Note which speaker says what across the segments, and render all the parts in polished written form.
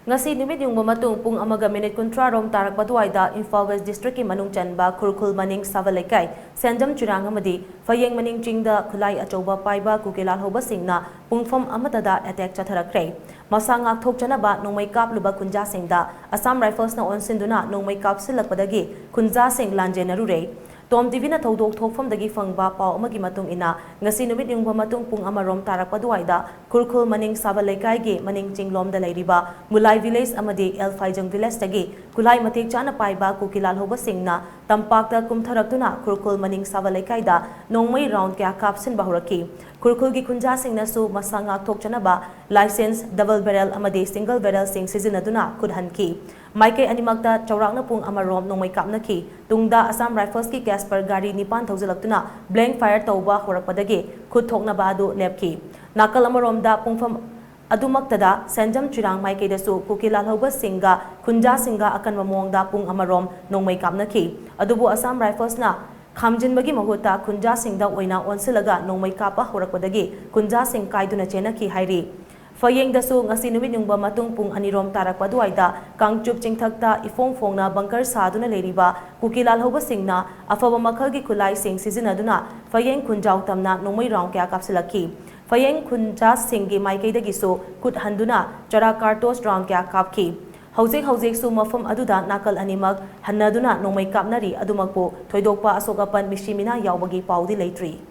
Speaker 1: Ngasi numit yung mamatong pung amaga minute kontra rom tarak patuwaida Imphal West District ki manung chanba Kurkul maning Savalekay Senjam Chirang amadi Fayeng maning Jingda Kulai Achauba Paiba Kuki Lalhouba Singna pungfam amatada attack Chatharakpa Masangak thok chanaba nong may kapluba kunja singda Assam Rifles na onsinduna nong may kapsilakpadagi kunja sing lanje narure TOMTV na tawdok thokfam dagi fangba pau amagi matung ina ngasi numit yung matung pung amarom tarakpa duwaida Kurkul maning Savalekay gi maning Jinglom da lairiba Mulai Village amadi El Faijang Village dagi kulai matik chana paiba Kuki Lalhouba Singna tampakta kumtharaktuna Kurkul maning Savalekay da nongmai round kya kapsin bahuraki Kurkul gi kunja singna su masangak thok chanaba license double barrel amadi single barrel sing sizinaduna kudhanki Maike animakta chawrakna pung amarom nongmai kapnaki tungda Assam Rifles ki Casper gari nipan thauzilaktuna blank fire tauba horakpadagi khud thokna badu lepki nakal amarom da pungfam adumaktada Senjam Chirang Maike dasu Kuki Lalhouba Singha kunja singha akan mamongda pung amarom nongmai kapnaki adubu Assam Rifles na Khamjinbagi mahuta kunja singda oina onsilaga nongmai kapa horakpadagi kunja sing kaiduna chenaki hairi Fayeng dasu ngasi numit yung matung pung anirom tarakpa duwaida kangchup chingthakta ifong fongna bangkar saduna leiriba Kuki Lalhouba Singna afaba makhalgi kulai sing sizinaduna Fayeng kunjaw tamna nongmai round kya kapsilaki Fayeng kunja singgi maikaidagisu kut handuna chara kartos round kya kapki Hauzik su mafam aduda nakal animak hannaduna nongmai kapnari adumakpo thoidokpa asokapan mishimina yawbagi paudi leitri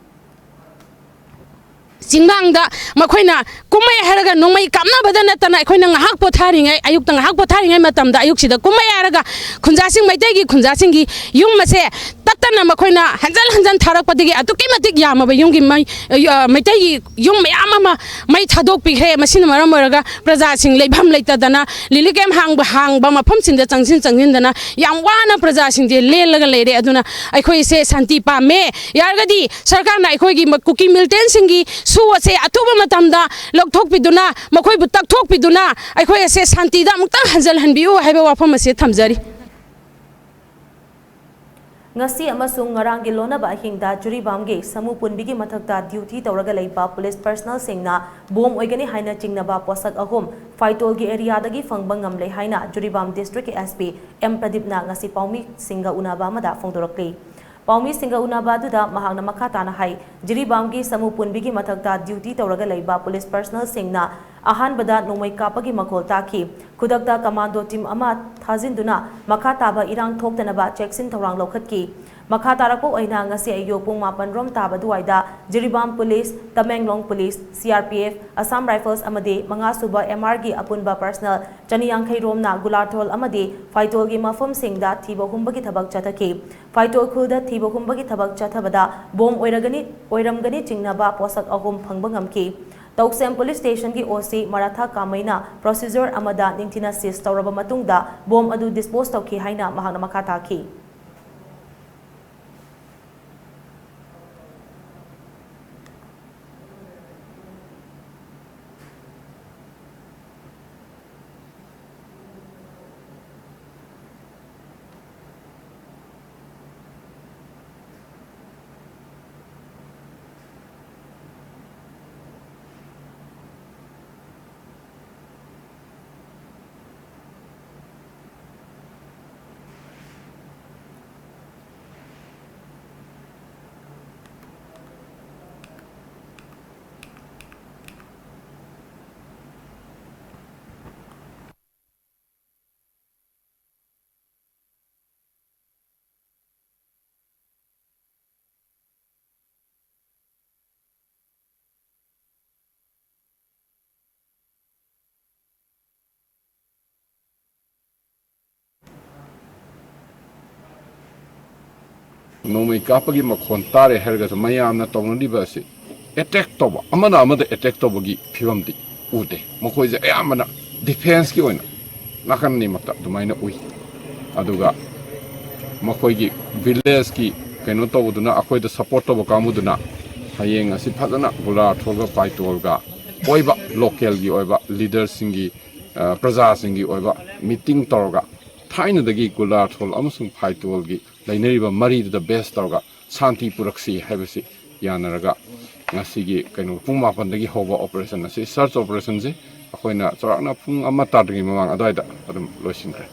Speaker 2: Singbangda makoina kumay haraga nongmay kamna badana tana akoina ngahak potharingai ayukta ngahak potharingai matamda ayuksida kumay haraga khunjasing maitegi khunjasingi yung mase tatana makoina hanjal tharakpadigi atuki matik yamaba yunggi maitegi yung mayamama mai thadok pigre masin maram maraga praja sing leibham leitadana liligem hangba mafam singda changsin dana yam wana praja singje lelaga leire aduna aikoi se santi pame yargadi sarkar na aikoi gi kuki milten singi suwa se atuba matamda lokthok piduna makhoi butak thok piduna aikoi se santi da mukta hanjal hanbiu haiba wafam ase thamjari
Speaker 1: Ngasi amasung ngarang gilona ba hingda juri bamge samu punbigi mathakta duty tawraga leiba police personnel singna bom oigani haina chingnaba posak ahum faitol gi area dagi fangbang ngamle haina juri bam district SP M Pradipna ngasi paumi singa unaba mada fongdorakli Paumi Singha Unaba duda mahangna makata na hai jiribamgi samu punbigi mathakta duty tawraga leiba police personnel singna ahan bada nongmai kapagi makol taki kudakta commando team ama thazinduna makata ba irang thoktanaba cheksin thawrang lokhatki makatarakpo aina ngasi ayo pung 8 rom taba duwaida jiribam police Tamenglong police CRPF Assam Rifles amade manga suba MR gi apunba personnel chaniyangkhai rom na gularthol amade faitol gi mafam singda thiba humbagi thabak chathaki faitol khulda thiba humbagi thabak chathabada bom oiramgani chingnaba posak ahum phangba ngamki Tauksem Police Station ki OC Maratha Kamaina procedure amada ningthina sis tawraba matungda bom adu dispose tawki haina mahangna makata ki
Speaker 3: Nongmai kapagi makhon tare herga mayamna tongnaliba ase attack toba amana attack tobagi phibamdi ude makhoi je ayamana defense ki oina nakanni mata dumaina ui aduga makhoi gi village ki kaino tobuduna akoi da support toba kamuduna hayeng asi phadana gula thoga paitolga oiba local gi oiba leaders singi praja singi oiba meeting torga thaina dagi gula thol amusung paitol gi lainariba mari the best torga santi puraksi habasi yanaraga ngasi gi kaino pung 8 dagi hoba operation asi search operation je ꯑꯩꯈꯣꯏꯅ ꯆꯥꯎꯔꯥꯛꯅ ꯄꯨꯡ 1 ꯇꯥꯗ꯭ꯔꯤꯉꯩ ꯃꯃꯥꯡ ꯑꯗꯨꯋꯥꯏꯗ ꯑꯗꯨꯝ ꯂꯣꯏꯁꯤꯟꯈ꯭ꯔꯦ